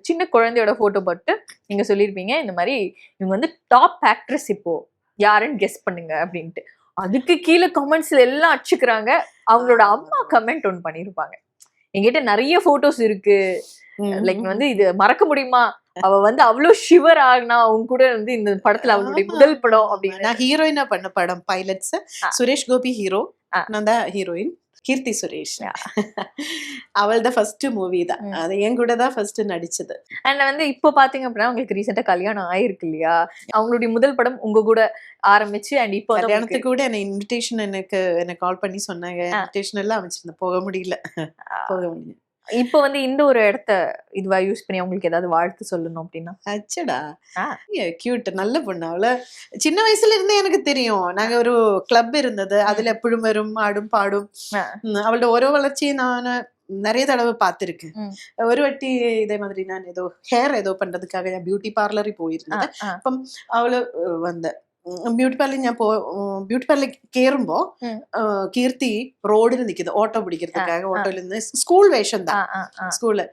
சின்ன குழந்தையோட போட்டோ போட்டு நீங்க சொல்லியிருப்பீங்க இந்த மாதிரி இவங்க வந்து டாப் ஆக்ட்ரஸ் இப்போ யாருன்னு கெஸ் பண்ணுங்க அப்படின்ட்டு. அதுக்கு கீழே கமெண்ட்ஸ்ல எல்லாம் அடிச்சுக்கிறாங்க. அவங்களோட அம்மா கமெண்ட் ஒன்னு பண்ணிருப்பாங்க, என்கிட்ட நிறைய போட்டோஸ் இருக்கு, லைக் வந்து இது மறக்க முடியுமா, அவ வந்து அவ்வளவு ஷிவர் ஆகுனா அவங்க கூட வந்து இந்த படத்துல அவங்களுடைய முதல் படம் அப்படின்னு. நான் ஹீரோயினா பண்ண படம் பைலட்ஸ். சுரேஷ் கோபி ஹீரோ, நான் தான் ஹீரோயின். கீர்த்தி சுரேஷ் அவள் தான் ஃபர்ஸ்ட் மூவி தான், அது என் கூட தான் ஃபர்ஸ்ட் நடிச்சது. அண்ட் வந்து இப்போ பாத்தீங்க அப்படின்னா உங்களுக்கு ரீசெண்டா கல்யாணம் ஆயிருக்கு இல்லையா, அவங்களுடைய முதல் படம் உங்க கூட ஆரம்பிச்சு அண்ட் இப்போ கல்யாணத்துக்கு கூட என்ன இன்விடேஷன் எனக்கு கால் பண்ணி சொன்னாங்க, இன்விடேஷன் எல்லாம் அமைச்சிருந்தேன், போக முடியல. இப்போ வந்து இந்த ஒரு இடத்த இதுவா யூஸ் பண்ணி அவங்களுக்கு ஏதாவது வாழ்த்து சொல்லணும் அப்படின்னா? அச்சடா கியூட், நல்ல பொண்ணு. அவள சின்ன வயசுல இருந்தே எனக்கு தெரியும். நாங்க ஒரு கிளப் இருந்தது, அதுல எப்படும் வரும், ஆடும் பாடும். அவளோட ஒரு வளர்ச்சியை நான் நிறைய தடவை பார்த்திருக்கேன். ஒரு வாட்டி இதே மாதிரி நான் ஏதோ ஹேர் ஏதோ பண்றதுக்காக பியூட்டி பார்லர் போயிருந்தேன். അപ്പം അവള് വന്ന് ബ്യൂട്ടി പാർലർ ഞാൻ ബ്യൂട്ടി പാർലർ കയറുമ്പോ കീർത്തി റോഡിൽ നിൽക്കുന്നത് ഓട്ടോ പിടിக்கிறதுக்காக, ഓട്ടോയിൽ നിന്ന് സ്കൂൾ വേഷം தான், ஸ்கூல்ல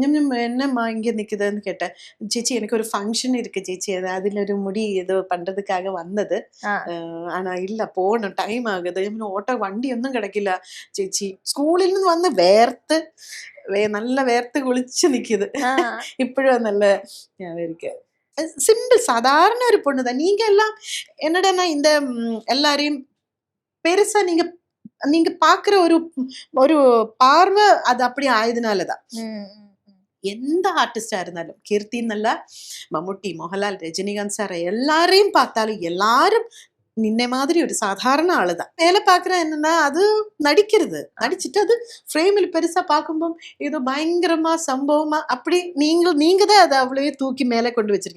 என்னம்மா இங்க நிக்குதுன்னு கேட்டேன். சேச்சி எனக்கு ஒரு ஃபங்க்ஷன் இருக்கு சேச்சி, அதுல ஒரு முடி ஏதோ பண்றதுக்காக வந்தது, ஆனா இல்ல போகணும், டைம் ஆகுது, ഓട്ടോ വണ്ടി ഒന്നും കിടക്കില്ല ചേച്ചി. സ്കൂളിൽ നിന്ന് വന്ന് വേർത്ത് നല്ല വേർത്ത് കുളിച്ച് നിக்குது. ഇപ്പോഴും നല്ല இருக்கு. சிம்பிள் சாதாரண ஒரு பொண்ணுதான். நீங்க எல்லாம் என்னடா இந்த எல்லாரையும் பெருசா நீங்க பாக்குற ஒரு பார்வை அது அப்படி ஆயதுனாலதான். எந்த ஆர்டிஸ்டா இருந்தாலும், கீர்த்தி நல்ல, மம்முட்டி, மோகன்லால், ரஜினிகாந்த் சார் எல்லாரையும் பார்த்தாலும் எல்லாரும் நின்ன மாதிரி ஒரு சாதாரண ஆளுதான். வேலை பாக்குற என்னன்னா அது நடிக்கிறது, நடிச்சுட்டு அது ஃப்ரேமில் பெருசா பார்க்கும்போது ஏதோ பயங்கரமா சம்பவமா அப்படி நீங்க தான் அதை அவ்வளவே தூக்கி மேலே கொண்டு வச்சிருக்கீங்க.